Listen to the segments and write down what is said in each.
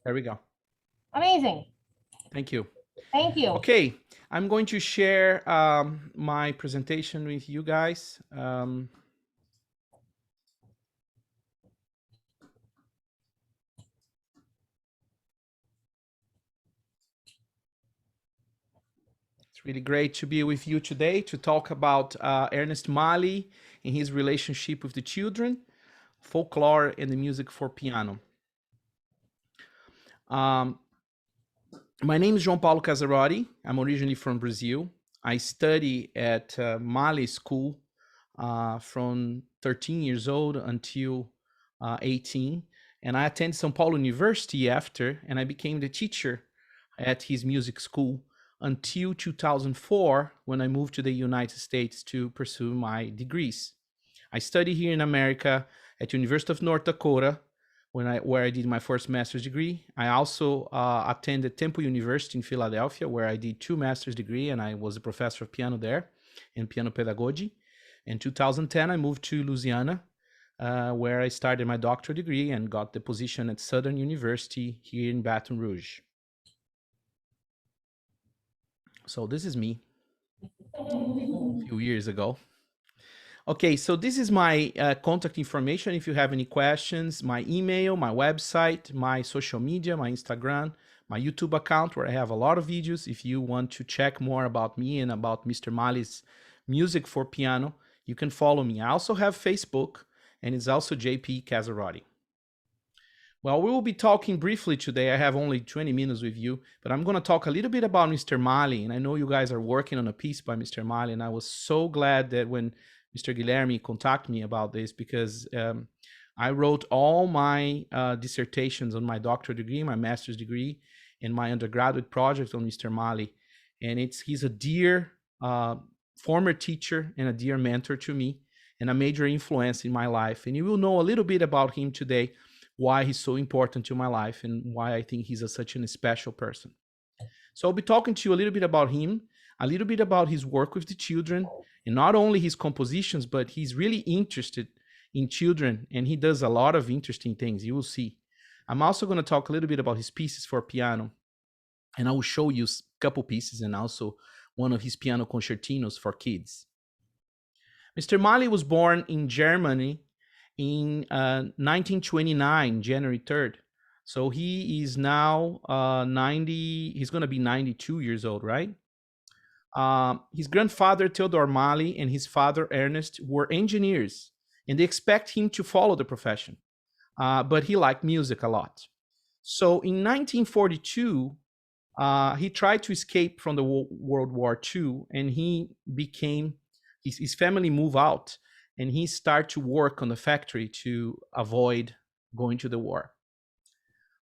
There we go. Amazing. Thank you. Thank you. Okay, I'm going to share my presentation with you guys. It's really great to be with you today to talk about Ernst Mahle and his relationship with the children, folklore, and the music for piano. My name is João Paulo Casarotti. I'm originally from Brazil. I study at Mahle School from 13 years old until 18. And I attended São Paulo University after, and I became the teacher at his music school until 2004, when I moved to the United States to pursue my degrees. I studied here in America at University of North Dakota, where I did my first master's degree. I also attended Temple University in Philadelphia, where I did 2 master's degree, and I was a professor of piano there and piano pedagogy. In 2010, I moved to Louisiana, where I started my doctoral degree and got the position at Southern University here in Baton Rouge. So this is me a few years ago. Okay, so this is my contact information. If you have any questions, my email, my website, my social media, my Instagram, my YouTube account, where I have a lot of videos. If you want to check more about me and about Mr. Mahle's music for piano, you can follow me. I also have Facebook, and it's also JP Casarotti. Well, we will be talking briefly today. I have only 20 minutes with you, but I'm going to talk a little bit about Mr. Mahle. And I know you guys are working on a piece by Mr. Mahle, and I was so glad that when Mr. Guilherme contacted me about this, because I wrote all my dissertations on my doctoral degree, my master's degree, and my undergraduate project on Mr. Mahle. And he's a dear former teacher and a dear mentor to me, and a major influence in my life. And you will know a little bit about him today, why he's so important to my life and why I think he's such a special person. So I'll be talking to you a little bit about him, a little bit about his work with the children, and not only his compositions, but he's really interested in children, and he does a lot of interesting things. You will see. I'm also going to talk a little bit about his pieces for piano, and I will show you a couple pieces and also one of his piano concertinos for kids. Mr. Mahle was born in Germany in 1929, January 3rd. So he is now 90, he's going to be 92 years old, right? His grandfather, Theodor Mahle, and his father, Ernest, were engineers, and they expect him to follow the profession. But he liked music a lot. So in 1942, he tried to escape from the World War II, and he became, his family moved out, and he started to work on the factory to avoid going to the war.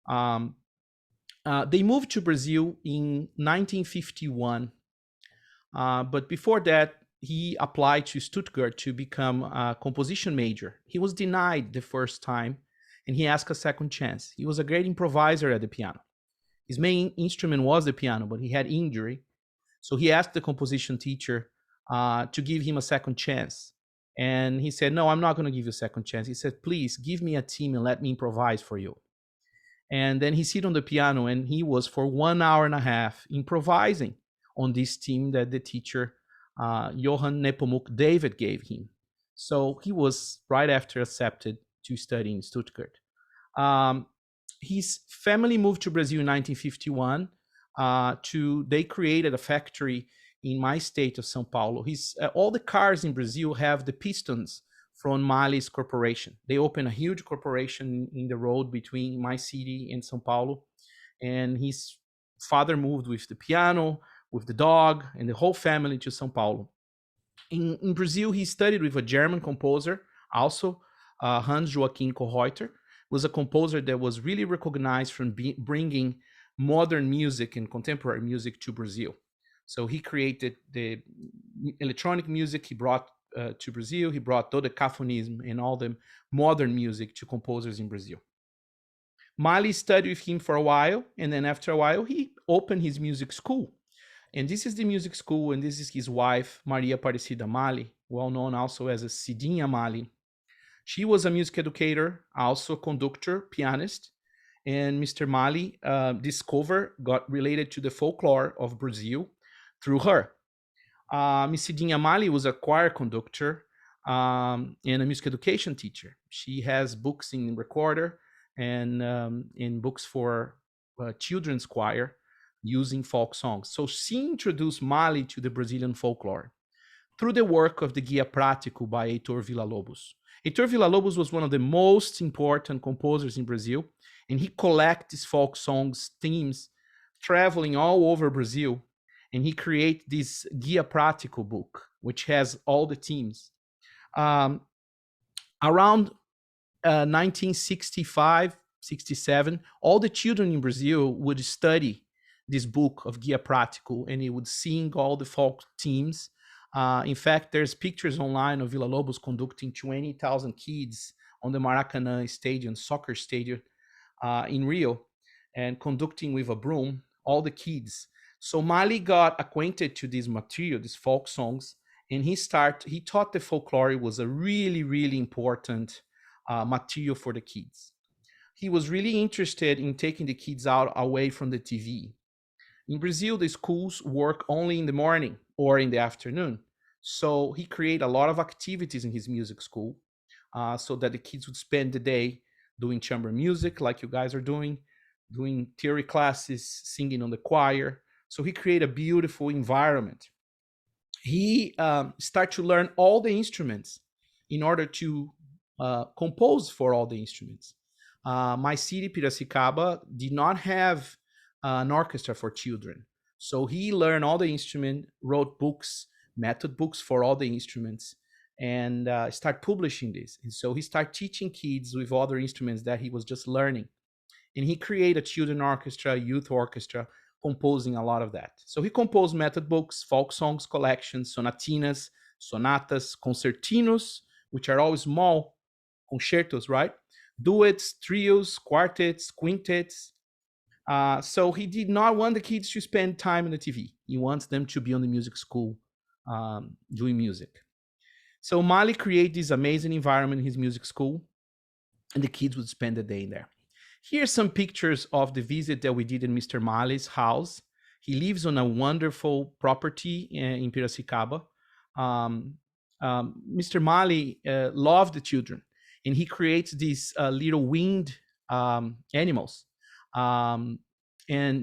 They moved to Brazil in 1951. But before that, he applied to Stuttgart to become a composition major. He was denied the first time, and he asked a second chance. He was a great improviser at the piano. His main instrument was the piano, but he had injury. So he asked the composition teacher to give him a second chance. And he said, no, I'm not going to give you a second chance. He said, please give me a team and let me improvise for you. And then he sit on the piano, and he was for 1 hour and a half improvising on this team that the teacher, Johann Nepomuk David, gave him. So he was right after accepted to study in Stuttgart. His family moved to Brazil in 1951. They created a factory in my state of São Paulo. All the cars in Brazil have the pistons from Mahle's corporation. They opened a huge corporation in the road between my city and São Paulo. And his father moved with the piano, with the dog, and the whole family to São Paulo. In Brazil, he studied with a German composer, also Hans Joachim Kohreuter, was a composer that was really recognized from bringing modern music and contemporary music to Brazil. So he created the electronic music he brought to Brazil. He brought dodecaphonism and all the modern music to composers in Brazil. Mahle studied with him for a while, and then after a while, he opened his music school. And this is the music school, and this is his wife, Maria Aparecida Mahle, well known also as a Cidinha Mahle. She was a music educator, also a conductor, pianist, And Mr. Mahle got related to the folklore of Brazil through her. Missidinha Mahle was a choir conductor and a music education teacher. She has books in recorder and in books for children's choir using folk songs. So she introduced Mahle to the Brazilian folklore through the work of the Guia Prático by Heitor Villa-Lobos. Heitor Villa-Lobos was one of the most important composers in Brazil, and he collects folk songs, themes, traveling all over Brazil, and he created this Guia Prático book, which has all the themes. Around 1965, 67, all the children in Brazil would study this book of Guia Prático, and he would sing all the folk themes. In fact, there's pictures online of Villa-Lobos conducting 20,000 kids on the Maracanã stadium, soccer stadium in Rio, and conducting with a broom all the kids. So Mahle got acquainted to this material, these folk songs, and he thought the folklore was a really, really important material for the kids. He was really interested in taking the kids out away from the TV. In Brazil, the schools work only in the morning or in the afternoon. So he created a lot of activities in his music school so that the kids would spend the day doing chamber music like you guys are doing theory classes, singing on the choir. So he created a beautiful environment. He started to learn all the instruments in order to compose for all the instruments. My city, Piracicaba, did not have an orchestra for children. So he learned all the instruments, wrote books, method books for all the instruments, and start publishing this. And so he started teaching kids with other instruments that he was just learning. And he created a children orchestra, youth orchestra, composing a lot of that. So he composed method books, folk songs collections, sonatinas, sonatas, concertinos, which are all small concertos, right? Duets, trios, quartets, quintets. So he did not want the kids to spend time on the TV. He wants them to be on the music school doing music. So Mahle created this amazing environment in his music school, and the kids would spend the day in there. Here's some pictures of the visit that we did in Mr. Mahle's house. He lives on a wonderful property in Piracicaba. Mr. Mahle loved the children, and he creates these little winged animals. And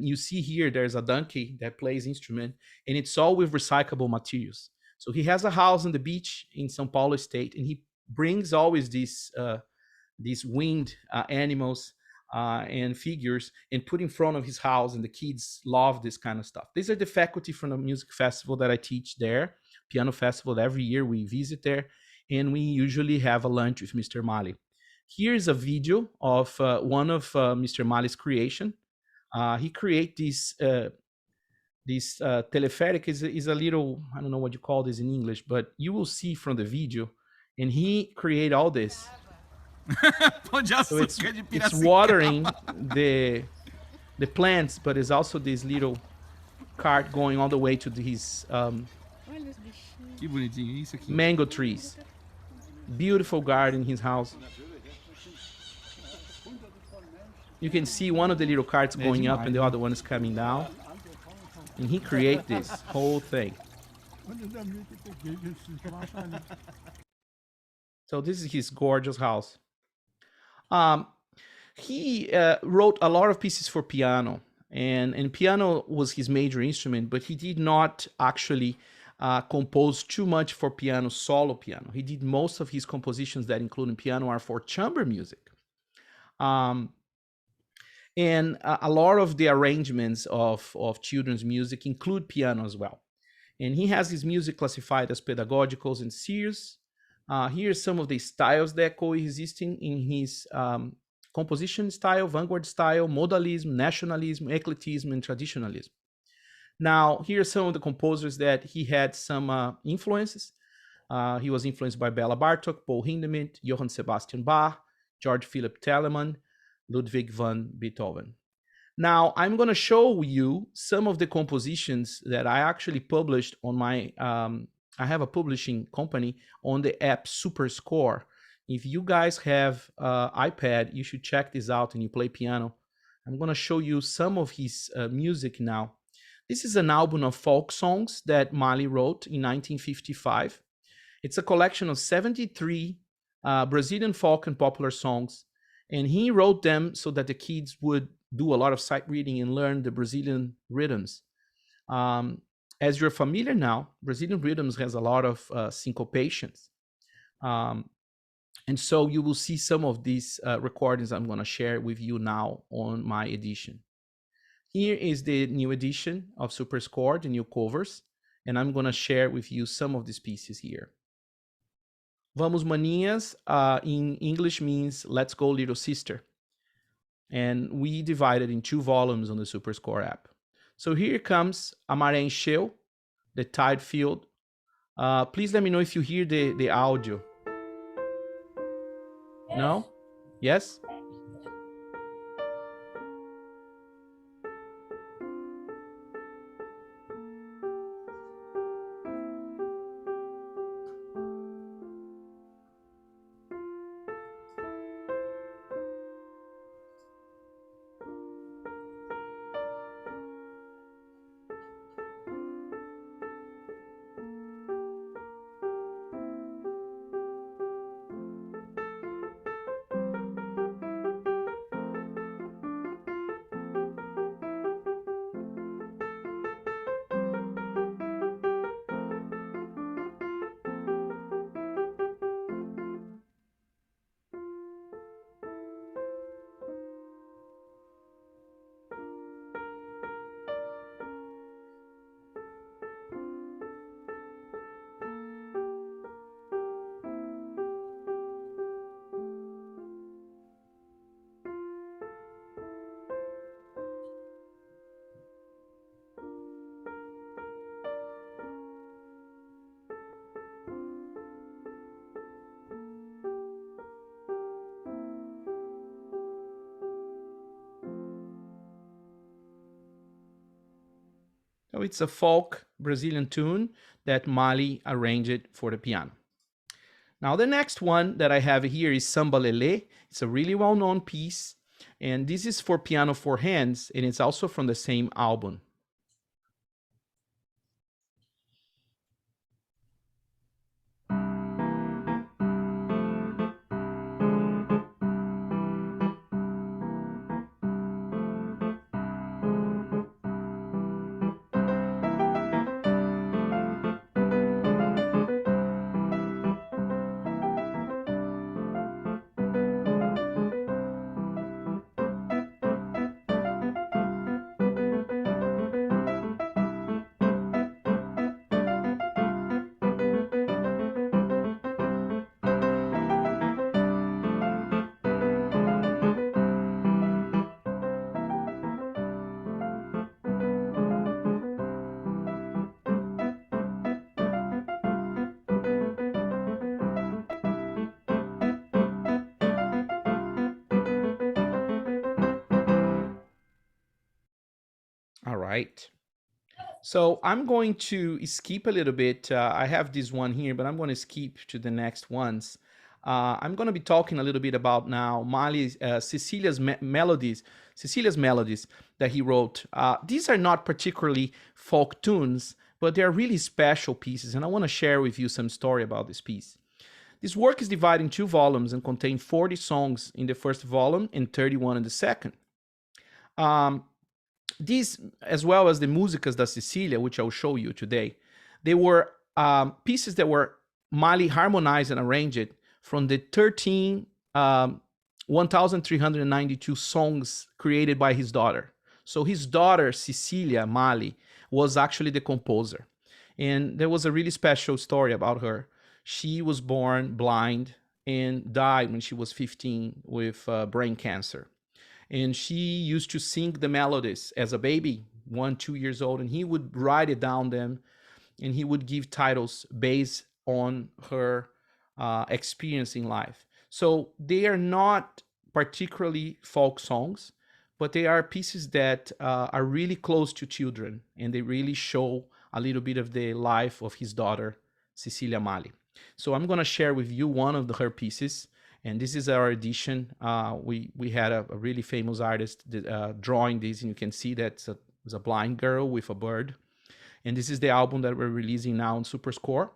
you see here, there's a donkey that plays instrument, and it's all with recyclable materials. So he has a house on the beach in São Paulo state, and he brings always these winged animals and figures and put in front of his house, and the kids love this kind of stuff. These are the faculty from the music festival that I teach there, piano festival. Every year we visit there, and we usually have a lunch with Mr. Mahle. Here's a video of one of Mr. Mahle's creation. He created this telepheric is a little, I don't know what you call this in English, but you will see from the video, and he created all this. So it's watering the plants, but it's also this little cart going all the way to his mango trees. Beautiful garden in his house. You can see one of the little carts going up and the other one is coming down. And he created this whole thing. So this is his gorgeous house. He wrote a lot of pieces for piano, and piano was his major instrument, but he did not actually compose too much for piano, solo piano. He did most of his compositions that include piano are for chamber music. And a lot of the arrangements of children's music include piano as well. And he has his music classified as pedagogicals and serious. Here's some of the styles that coexisting in his composition style, vanguard style, modalism, nationalism, eclecticism, and traditionalism. Now, here are some of the composers that he had some influences. He was influenced by Bela Bartok, Paul Hindemith, Johann Sebastian Bach, George Philipp Telemann, Ludwig van Beethoven. Now, I'm going to show you some of the compositions that I actually published on my, I have a publishing company on the app SuperScore. If you guys have iPad, you should check this out and you play piano. I'm going to show you some of his music now. This is an album of folk songs that Mahle wrote in 1955. It's a collection of 73 Brazilian folk and popular songs. And he wrote them so that the kids would do a lot of sight reading and learn the Brazilian rhythms. As you're familiar now, Brazilian rhythms has a lot of syncopations. And so you will see some of these recordings I'm going to share with you now on my edition. Here is the new edition of SuperScore, the new covers, and I'm going to share with you some of these pieces here. Vamos Maninhas in English means let's go little sister. And we divided in 2 volumes on the SuperScore app. So here comes a maré encheu, the tide field. Please let me know if you hear the audio. No? Yes? So it's a folk Brazilian tune that Mahle arranged for the piano. Now the next one that I have here is Samba Lelê. It's a really well-known piece, and this is for piano 4 hands, and it's also from the same album. All right. So I'm going to skip a little bit. I have this one here, but I'm going to skip to the next ones. I'm going to be talking a little bit about now Mahle's CECILIA'S melodies, CECILIA'S melodies that he wrote. These are not particularly folk tunes, but they're really special pieces, and I want to share with you some story about this piece. This work is divided in 2 volumes and contains 40 songs in the first volume and 31 in the second. These, as well as the Músicas da Sicília, which I'll show you today, they were pieces that were Mahle harmonized and arranged from the 1,392 songs created by his daughter. So his daughter, Cecilia Mahle, was actually the composer. And there was a really special story about her. She was born blind and died when she was 15 with brain cancer. And she used to sing the melodies as a baby, 1-2 years old, and he would write it down them, and he would give titles based on her experience in life. So they are not particularly folk songs, but they are pieces that are really close to children, and they really show a little bit of the life of his daughter, Cecilia Mahle. So I'm going to share with you one of her pieces, And this is our edition. We had a really famous artist drawing this, and you can see that it's a blind girl with a bird. And this is the album that we're releasing now on Superscore.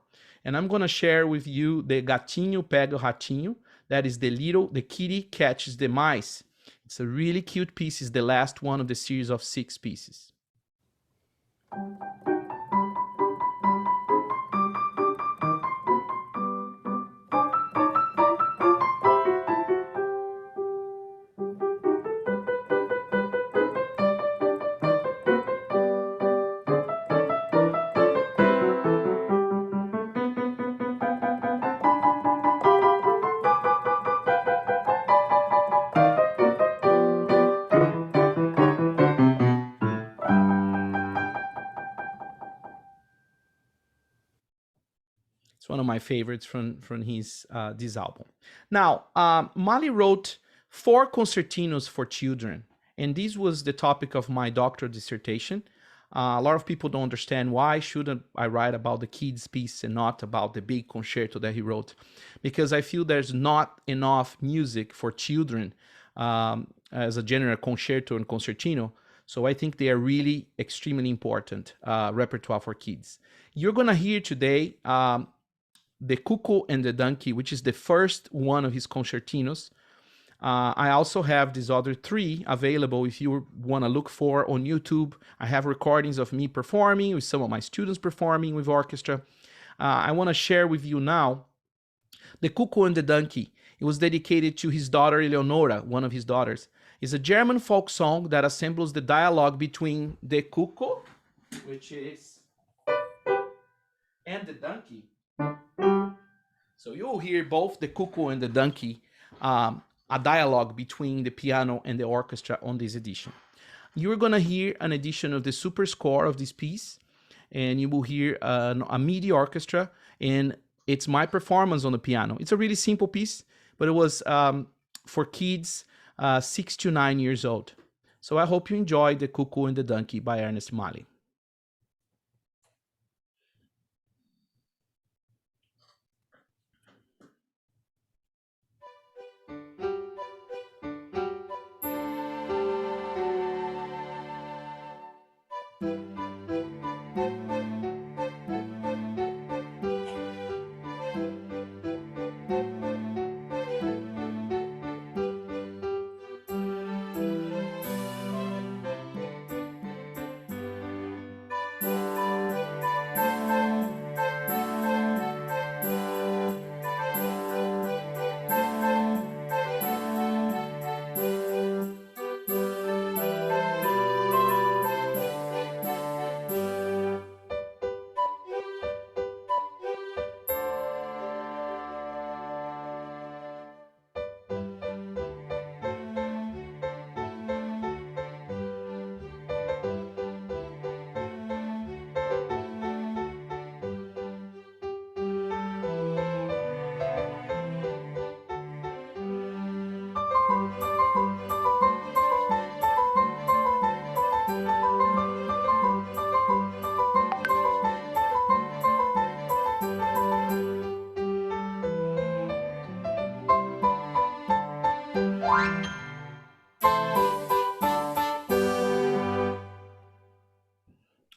And I'm gonna share with you the Gatinho, Pega, Ratinho. That is the kitty catches the mice. It's a really cute piece. It's the last one of the series of 6 pieces. It's one of my favorites from his this album. Now, Mahle wrote 4 concertinos for children, and this was the topic of my doctoral dissertation. A lot of people don't understand why shouldn't I write about the kids piece and not about the big concerto that he wrote, because I feel there's not enough music for children as a general concerto and concertino. So I think they are really extremely important repertoire for kids. You're gonna hear today the Cuckoo and the Donkey, which is the first one of his concertinos. I also have these other 3 available if you want to look for on YouTube. I have recordings of me performing, with some of my students performing with orchestra. I want to share with you now the Cuckoo and the Donkey. It was dedicated to his daughter Eleonora, one of his daughters. It's a German folk song that assembles the dialogue between the Cuckoo, which is, and the donkey. So you'll hear both the Cuckoo and the Donkey, a dialogue between the piano and the orchestra on this edition. You're gonna hear an edition of the super score of this piece, and you will hear a MIDI orchestra, and it's my performance on the piano. It's a really simple piece, but it was for kids 6 to 9 years old. So I hope you enjoy the Cuckoo and the Donkey by Ernst Mahle.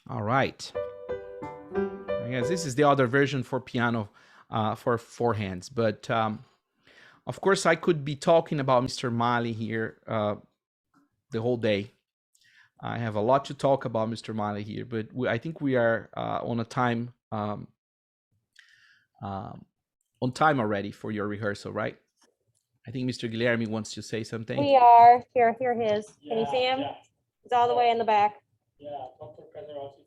All right. I guess this is the other version for piano, for 4 hands. But of course, I could be talking about Mr. Mahle here the whole day. I have a lot to talk about Mr. Mahle here, but I think we are on a time on time already for your rehearsal, right? I think Mr. Guilherme wants to say something. We are. Here his. Can you see him? Yeah. He's all the way in the back. Yeah, Dr. Casarotti,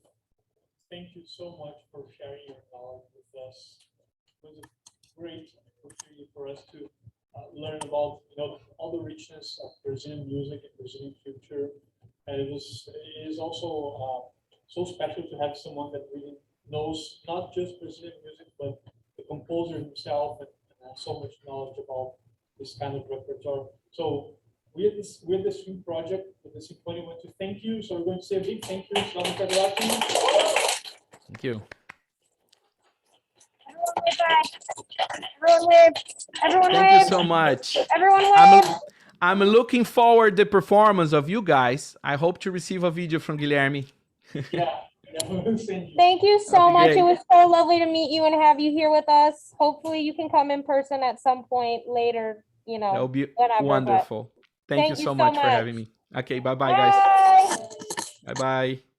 thank you so much for sharing your knowledge with us. It was a great opportunity for us to learn about all the richness of Brazilian music and Brazilian culture. And it is also so special to have someone that really knows not just Brazilian music, but the composer himself, and has so much knowledge about this kind of repertoire. So we at the Swing Project with the Sinfonia want to thank you. So we're going to say a big thank you to Dr. Gatinho. Thank you. Everyone wave. Everyone Thank you wave. so much. Everyone wave. I'm looking forward the performance of you guys. I hope to receive a video from Guilherme. Yeah. We'll send you. Thank you so That'd be much. great. It was so lovely to meet you and have you here with us. Hopefully you can come in person at some point later, you know. That would be whatever, but wonderful. Thank you so much for having me. Okay, bye-bye, guys. Bye. Bye-bye.